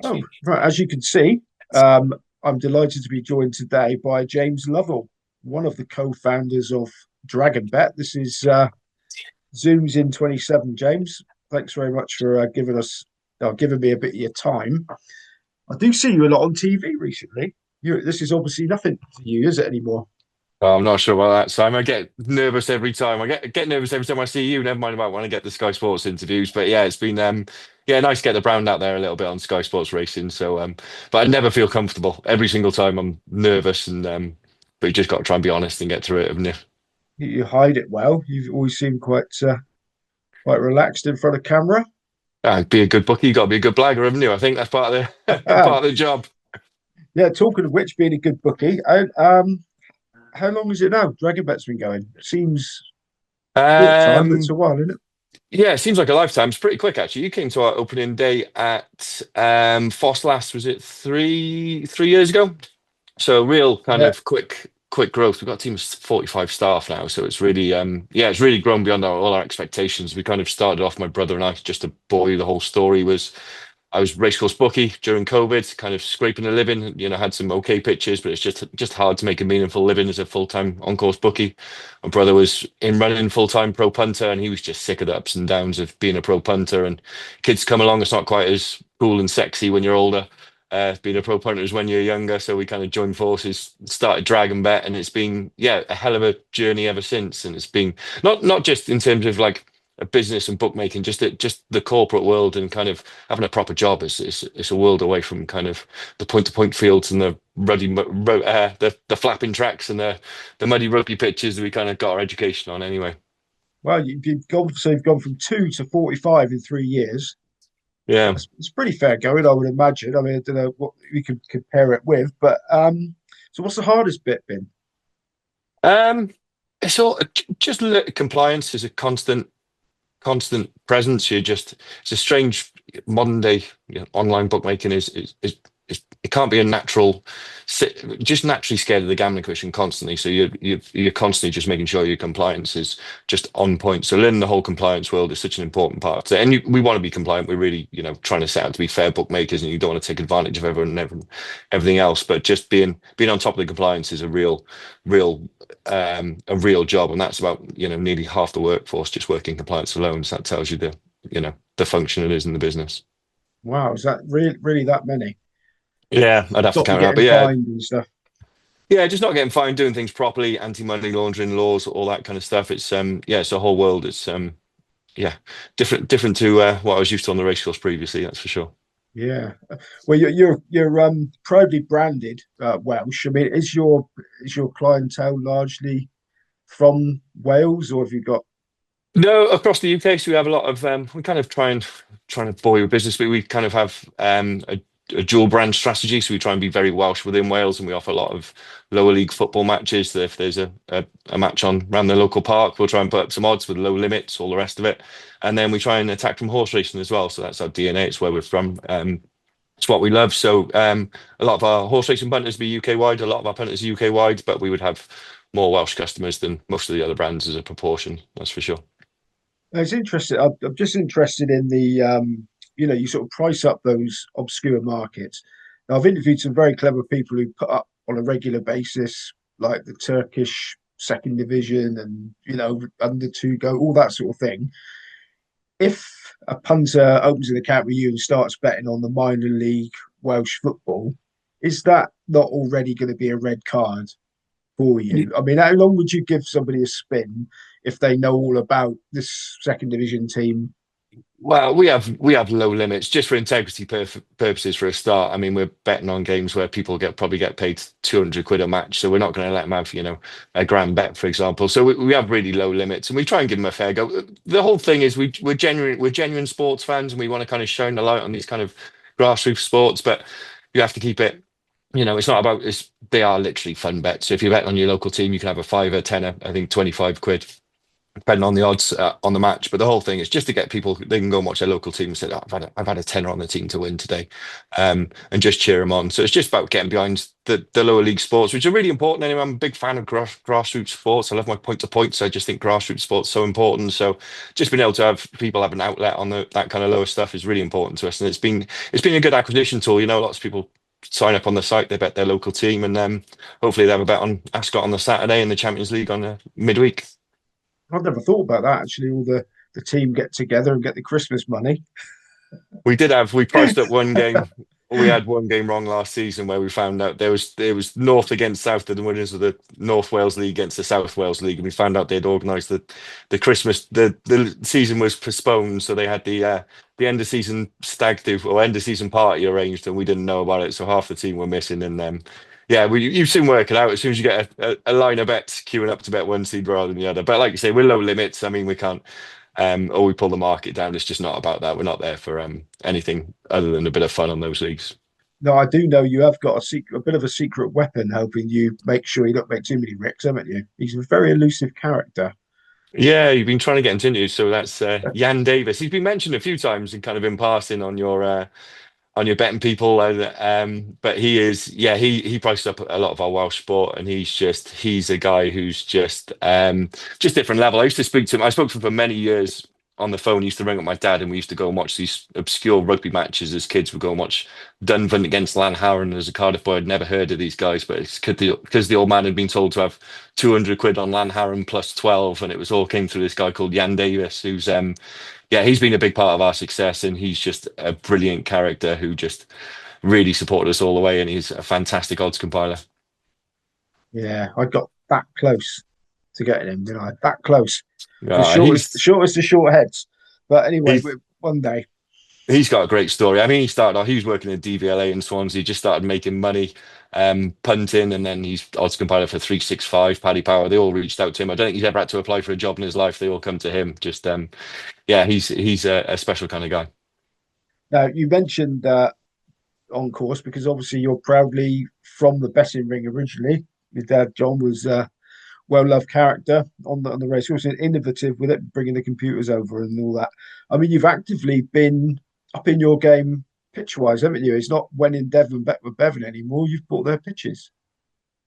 Oh, right. As you can see, um, I'm delighted to be joined today by James Lovell, one of the co-founders of DragonBet. This is Zoom's in 27. James, thanks very much for giving me a bit of your time. I do see you a lot on TV recently. This is obviously nothing to you, is it anymore? Oh, I'm not sure about that, Simon. I get nervous every time. I get nervous every time I see you. Never mind about when I get the Sky Sports interviews. But yeah, it's been yeah, nice to get the brand out there a little bit on Sky Sports Racing. So but I never feel comfortable. Every single time I'm nervous and but you just got to try and be honest and get through it, haven't you? You hide it well. You've always seemed quite relaxed in front of camera. Be a good bookie, you got to be a good blagger, haven't you? I think that's part of the part of the job. Yeah, talking of which, being a good bookie, how long is it now? DragonBet's been going. Seems short time, but it's Um, a while, isn't it? yeah, it seems like a lifetime. It's pretty quick actually. You came to our opening day at Foss last, was it three years ago? So real kind Yeah. of quick growth. We've got a team of 45 staff now, so it's really yeah, it's really grown beyond all our expectations. We kind of started off, my brother and I, just a boy. The whole story was I was racecourse bookie during COVID, kind of scraping a living. Had some okay pitches, but it's just hard to make a meaningful living as a full-time on-course bookie. My brother was in running full-time pro punter, and he was just sick of the ups and downs of being a pro punter. And kids come along, it's not quite as cool and sexy when you're older. Being a pro punter is when you're younger, so we kind of joined forces, started Dragon Bet, and it's been yeah a hell of a journey ever since. And it's been not just in terms of like a business and bookmaking, just the corporate world and kind of having a proper job is a world away from kind of the point to point fields and the the flapping tracks and the muddy ropey pitches that we kind of got our education on anyway. Well, you've gone from 2 to 45 in 3 years. Yeah. It's pretty fair going, I would imagine. I mean, I don't know what we could compare it with, but so what's the hardest bit been? Um, it's all just compliance is a constant presence. It's a strange modern day online bookmaking is it can't be a natural, just naturally scared of the gambling commission constantly. So you're constantly just making sure your compliance is just on point. So learning the whole compliance world is such an important part of it. And we want to be compliant. We're really trying to set out to be fair bookmakers, and you don't want to take advantage of everyone and everything else. But just being on top of the compliance is a real job, and that's about nearly half the workforce just working compliance alone. So that tells you the function it is in the business. Wow, is that really that many? Yeah, I'd have to Stop me count it up, getting but yeah, fined and stuff. yeah, just not getting fined, doing things properly, anti-money laundering laws, all that kind of stuff. It's yeah, it's a whole world. It's yeah, different to what I was used to on the racecourse previously. That's for sure. Yeah. Well, you're proudly branded Welsh. I mean, is your clientele largely from Wales, or have you got? No, across the UK, so we have a lot of we kind of trying to bore your business, but we kind of have a dual brand strategy. So we try and be very Welsh within Wales, and we offer a lot of lower league football matches. So if there's a match on around the local park, we'll try and put up some odds with low limits, all the rest of it. And then we try and attack from horse racing as well. So that's our DNA. It's where we're from. It's what we love. So a lot of our horse racing punters be UK wide. A lot of our punters are UK wide, but we would have more Welsh customers than most of the other brands as a proportion. That's for sure. It's interesting. I'm just interested in you sort of price up those obscure markets. Now, I've interviewed some very clever people who put up on a regular basis, like the Turkish second division and under two go, all that sort of thing. If a punter opens an account with you and starts betting on the minor league Welsh football, is that not already going to be a red card for you? I mean, how long would you give somebody a spin if they know all about this second division team? Well, we have low limits just for integrity purposes for a start. I mean, we're betting on games where people probably get paid 200 quid a match, so we're not going to let them have a grand bet, for example. So we have really low limits, and we try and give them a fair go. The whole thing is we're genuine sports fans, and we want to kind of shine the light on these kind of grassroots sports, but you have to keep it. It's not about they are literally fun bets. So if you bet on your local team, you can have a fiver, tenner, I think 25 quid depending on the odds on the match. But the whole thing is just to get people, they can go and watch their local team and say, oh, I've had a tenner on the team to win today, and just cheer them on. So it's just about getting behind the lower league sports, which are really important. Anyway, I'm a big fan of grassroots sports. I love my point to points. I just think grassroots sports so important. So just being able to have people have an outlet on that kind of lower stuff is really important to us. And it's been a good acquisition tool. Lots of people sign up on the site, they bet their local team, and hopefully they have a bet on Ascot on the Saturday and the Champions League on midweek. I've never thought about that actually. All the team get together and get the Christmas money. We priced up one game. We had one game wrong last season where we found out there was North against South, the winners of the North Wales League against the South Wales League, and we found out they'd organised the Christmas the season was postponed, so they had the end of season stag do or end of season party arranged, and we didn't know about it, so half the team were missing, and yeah, you soon work it out as soon as you get a line of bets queuing up to bet one seed rather than the other. But like you say, we're low limits. I mean, we can't. Or we pull the market down. It's just not about that. We're not there for anything other than a bit of fun on those leagues. No, I do know you have got a bit of a secret weapon helping you make sure you don't make too many ricks, haven't you? He's a very elusive character. Yeah, you've been trying to get into it. So that's Jan Davis. He's been mentioned a few times and kind of in passing on your betting people. But he prices up a lot of our Welsh sport, and he's a guy who's just different level. I used to speak to him. I spoke to him for many years on the phone. He used to ring up my dad, and we used to go and watch these obscure rugby matches as kids. We'd go and watch Dunvant against Lanharan. As a Cardiff boy, I'd never heard of these guys, but it's because the old man had been told to have 200 quid on Lanharan plus 12, and it was all came through this guy called Jan Davis, who's yeah, he's been a big part of our success, and he's just a brilliant character who just really supported us all the way, and he's a fantastic odds compiler. Yeah, I got that close to getting him, didn't I? That close. The Uh, he's shortest of short heads. But anyway, he's one day. he's got a great story. I mean, he was working at DVLA in Swansea, just started making money, punting, and then he's odds compiler for 365, Paddy Power. They all reached out to him. I don't think he's ever had to apply for a job in his life. They all come to him. Yeah, he's a special kind of guy. Now, you mentioned on course because obviously you're proudly from the betting ring originally. Your dad, John, was well-loved character on the racecourse and innovative with it, bringing the computers over and all that. I mean, you've actively been up in your game pitch-wise, haven't you? It's not when in Devon, bet with Bevan anymore. You've bought their pitches.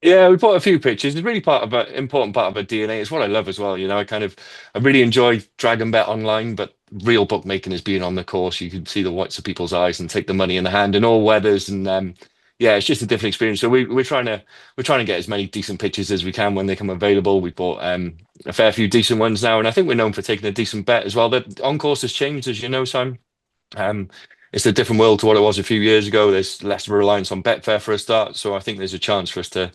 Yeah, we bought a few pictures. It's really part of an important part of our DNA. It's what I love as well. I really enjoy DragonBet online, but real bookmaking is being on the course. You can see the whites of people's eyes and take the money in the hand in all weathers, and yeah, it's just a different experience. So we're trying to get as many decent pitches as we can when they come available. We bought a fair few decent ones now, and I think we're known for taking a decent bet as well. The on course has changed, as you know, Simon. Um, it's a different world to what it was a few years ago. There's less reliance on Betfair for a start, so I think there's a chance for us to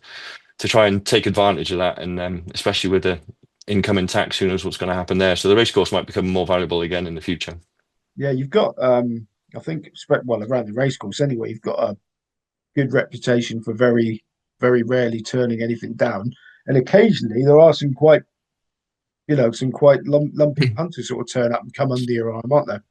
try and take advantage of that, and especially with the incoming tax, who knows what's going to happen there. So the racecourse might become more valuable again in the future. Yeah, you've got, I think, well, around the racecourse anyway, you've got a good reputation for very, very rarely turning anything down. And occasionally there are some quite lumpy punters sort of turn up and come under your arm, aren't there?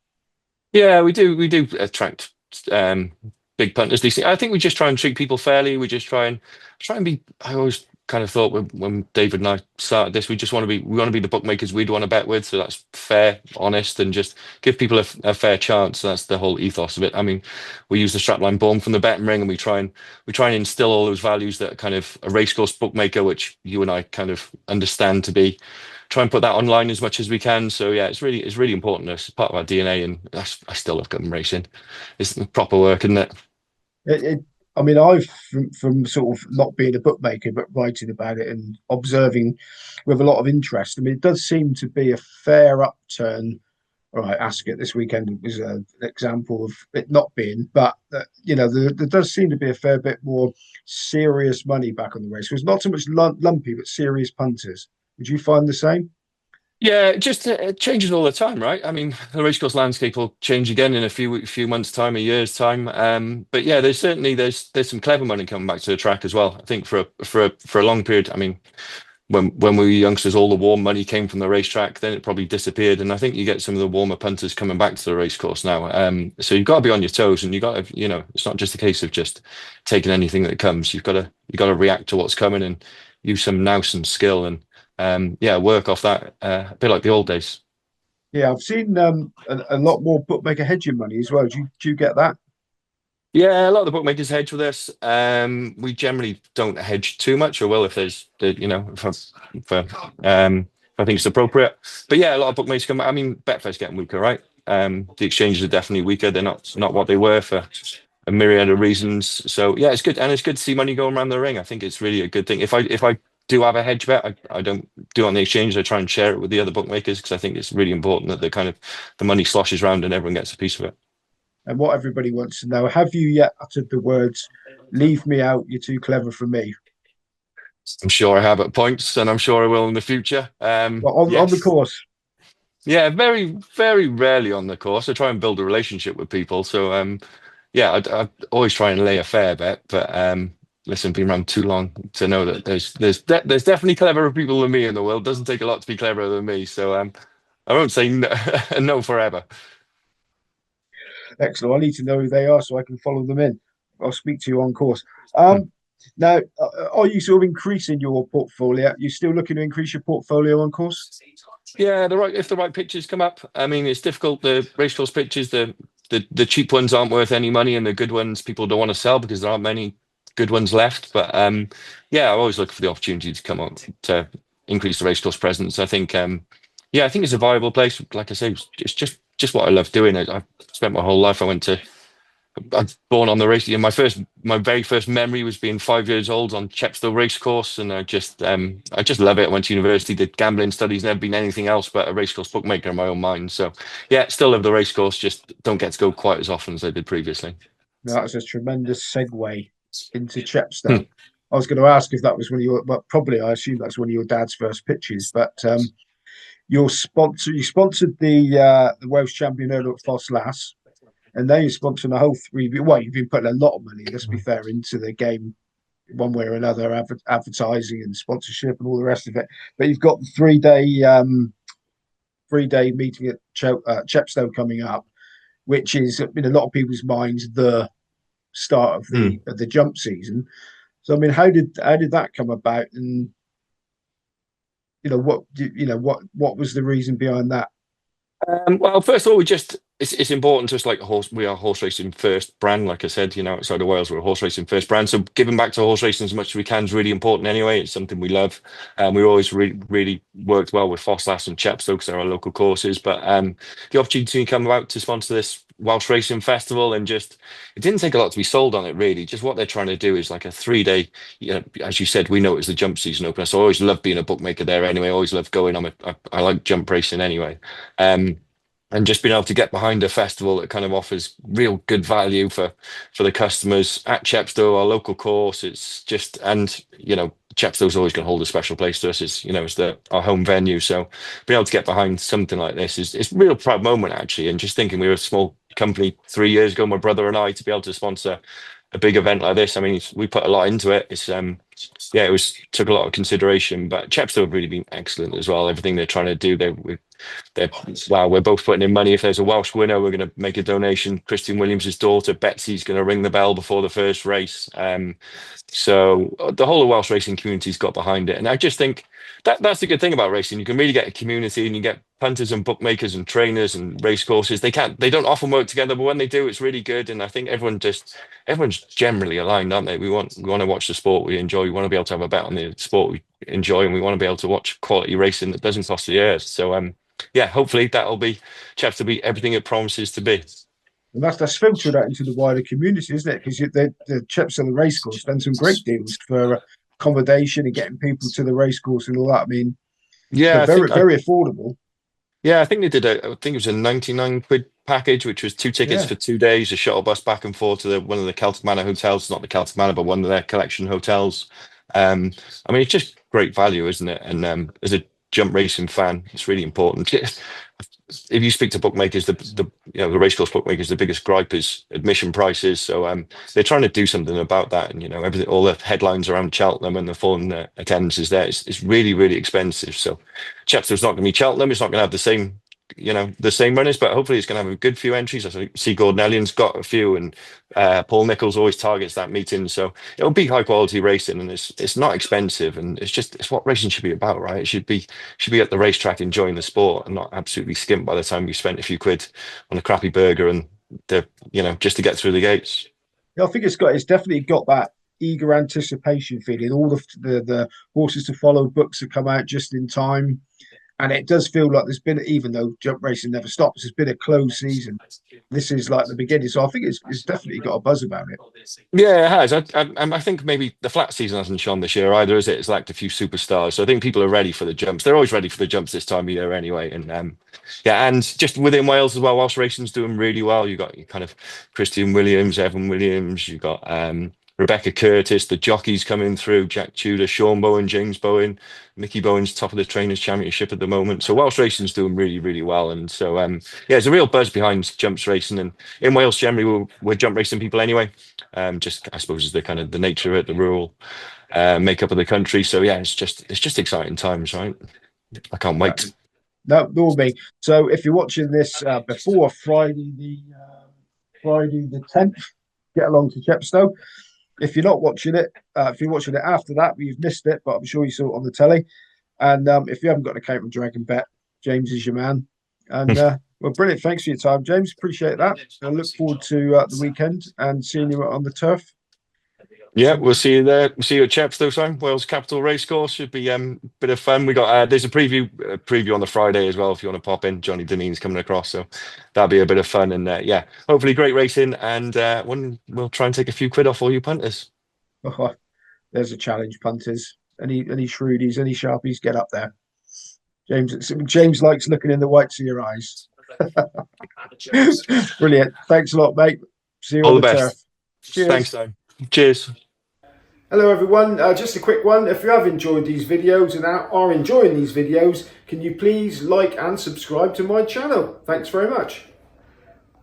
Yeah, we do attract big punters. Decent. I think we just try and treat people fairly. We just try and be. I always kind of thought when David and I started this, we want to be the bookmakers we'd want to bet with. So that's fair, honest, and just give people a fair chance. So that's the whole ethos of it. I mean, we use the strapline born from the betting ring, and we try and instill all those values that kind of a racecourse bookmaker, which you and I kind of understand to be. Try and put that online as much as we can. So yeah, it's really important. It's part of our DNA, and I still love gun racing. It's proper work, isn't it? I mean, I've from sort of not being a bookmaker, but writing about it and observing with a lot of interest. I mean, it does seem to be a fair upturn. All right, Ascot this weekend was an example of it not being, but there does seem to be a fair bit more serious money back on the race. It's not so much lumpy, but serious punters. Would you find the same? Yeah, it changes all the time, right? I mean, the racecourse landscape will change again in a few months' time, a year's time. But yeah, there's some clever money coming back to the track as well. I think for a long period. I mean, when we were youngsters, all the warm money came from the racetrack. Then it probably disappeared, and I think you get some of the warmer punters coming back to the racecourse now. So you've got to be on your toes, and you got to, it's not just a case of just taking anything that comes. You've got to react to what's coming and use some nous and skill and yeah, work off that a bit like the old days. Yeah, I've seen a lot more bookmaker hedging money as well. Do you get that? Yeah, a lot of the bookmakers hedge with us. We generally don't hedge too much, or will if there's if I think it's appropriate. But yeah, a lot of bookmakers come. I mean, Betfair's getting weaker, right? The exchanges are definitely weaker. They're not what they were for a myriad of reasons. So yeah, it's good, and it's good to see money going around the ring. I think it's really a good thing. If I do have a hedge bet, I don't do it on the exchange. I try and share it with the other bookmakers because I think it's really important that the money sloshes around and everyone gets a piece of it. And what everybody wants to know: have you yet uttered the words "Leave me out, you're too clever for me"? I'm sure I have at points, and I'm sure I will in the future. Well, on the Yes, course, yeah, very, very rarely on the course. I try and build a relationship with people. So, yeah, I always try and lay a fair bet. But listen, been around too long to know that there's definitely cleverer people than me in the world. Doesn't take a lot to be cleverer than me. So, I won't say no, no forever. excellent. I need to know who they are so I can follow them in. I'll speak to you on course. Hmm. Now, are you sort of increasing your portfolio? You still looking to increase your portfolio on course? Yeah, the right if the right pitches come up. I mean, it's difficult. The racecourse pitches, the cheap ones aren't worth any money, and the good ones people don't want to sell because there aren't many good ones left. But yeah, I always look for the opportunity to come up to increase the racecourse presence. I think yeah, I think it's a viable place. Like I say, it's just what I love doing. I've spent my whole life. I was born on the race. My very first memory was being 5 years old on Chepstow racecourse, and I just love it. I went to university, did gambling studies, never been anything else but a racecourse bookmaker in my own mind. So, yeah, still love the racecourse. Just don't get to go quite as often as I did previously. No, that's a tremendous segue into Hmm. Chepstow. I was going to ask if that was one of your, but probably I assume that's one of your dad's first pitches. But you sponsored the Welsh champion earlier at Foss Lass, and now you're sponsoring a whole three. Well, you've been putting a lot of money, let's be fair, into the game one way or another, advertising and sponsorship and all the rest of it. But you've got the 3 day meeting at Chepstow coming up, which is in a lot of people's minds the start of Hmm. the jump season. So I mean, how did that come about, and what was the reason behind that? Well, first of all, it's important to us like horse. We are horse racing first brand, like I said. Outside of Wales, we're a horse racing first brand. So giving back to horse racing as much as we can is really important. Anyway, it's something we love. We always really worked well with Fosslas and Chepstow because they're our local courses. But the opportunity to come about to sponsor this Welsh Racing Festival and just it didn't take a lot to be sold on it. Really, just what they're trying to do is like a 3 day. As you said, we know it's the jump season opener. So I always love being a bookmaker there. Anyway, I always love going. I like jump racing anyway. Um, and just being able to get behind a festival that kind of offers real good value for the customers at Chepstow, our local course. It's just and Chepstow's always going to hold a special place to us. It's our home venue. So being able to get behind something like this is it's a real proud moment actually. And just thinking we were a small company 3 years ago, my brother and I, to be able to sponsor a big event like this. I mean, we put a lot into it. It's yeah, it was took a lot of consideration, but Chepstow have really been excellent as well. Everything they're trying to do, they're wow, we're both putting in money. If there's a Welsh winner, we're going to make a donation. Christian Williams' daughter, Betsy's going to ring the bell before the first race. So the whole of Welsh racing community's got behind it. And I just think that's the good thing about racing. You can really get a community and you get punters and bookmakers and trainers and race courses. They don't often work together, but when they do, it's really good. And I think everyone's generally aligned, aren't they? We want to watch the sport we enjoy. We want to be able to have a bet on the sport we enjoy, and we want to be able to watch quality racing that doesn't cost the ears. So yeah, hopefully that'll be Chaps to be everything it promises to be. And that's filtered out into the wider community, isn't it? Because the Chips on the racecourse done some great deals for accommodation and getting people to the racecourse and all that. I mean, Yeah, very very affordable. I think they did I think it was a 99 quid package, which was two tickets Yeah, for 2 days, a shuttle bus back and forth to one of the Celtic Manor hotels, not the Celtic Manor, but one of their collection hotels. Um, I mean, it's just great value, isn't it? And as a jump racing fan, it's really important. If you speak to bookmakers, the racecourse bookmakers, the biggest gripe is admission prices. So they're trying to do something about that. And everything, all the headlines around Cheltenham and the falling attendance is there. It's really expensive. So Chepstow's not going to be Cheltenham. It's not going to have the same the same runners, but hopefully it's going to have a good few entries. I see Gordon Ellion's got a few, and Paul Nichols always targets that meeting. So it'll be high quality racing, and it's not expensive, and it's what racing should be about, right? It should be at the racetrack enjoying the sport and not absolutely skimp by the time you spent a few quid on a crappy burger and just to get through the gates. Yeah, I think it's definitely got that eager anticipation feeling. All the horses to follow books have come out just in time. And it does feel like there's been, even though jump racing never stops, there's been a closed season. This is like the beginning. So I think it's definitely got a buzz about it. Yeah, it has. I think maybe the flat season hasn't shone this year either, is it? It's lacked a few superstars. So I think people are ready for the jumps. They're always ready for the jumps this time of year anyway. And and just within Wales as well, Welsh racing's doing really well. You got your kind of Christian Williams, Evan Williams, you got Rebecca Curtis, the jockeys coming through, Jack Tudor, Sean Bowen, James Bowen, Mickey Bowen's top of the Trainers' Championship at the moment. So Welsh racing's doing really, really well. And so, there's a real buzz behind jumps racing. And in Wales, generally, we're jump racing people anyway. Just, I suppose, is the kind of the nature of it, the rural makeup of the country. So, yeah, it's just exciting times, right? I can't wait. No, nor me. So if you're watching this before Friday the 10th, get along to Chepstow. If you're not watching it, if you're watching it after that, you've missed it, but I'm sure you saw it on the telly. And if you haven't got an account with DragonBet, James is your man. And well, brilliant. Thanks for your time, James. Appreciate that. I look forward to the weekend and seeing you on the turf. Yeah, we'll see you there. We'll see you at Chepstow time. Wales Capital Racecourse should be a bit of fun. We got there's a preview on the Friday as well if you want to pop in. Johnny Deneen's coming across, so that'll be a bit of fun. And hopefully great racing. And we'll try and take a few quid off all you punters. Oh, there's a challenge, punters. Any shrewdies, any sharpies, get up there. James likes looking in the whites of your eyes. Brilliant. Thanks a lot, mate. See you all on the best. turf. Cheers. Thanks, Tom. Cheers. Hello everyone, just a quick one. If you have enjoyed these videos and are enjoying these videos, can you please like and subscribe to my channel? Thanks very much.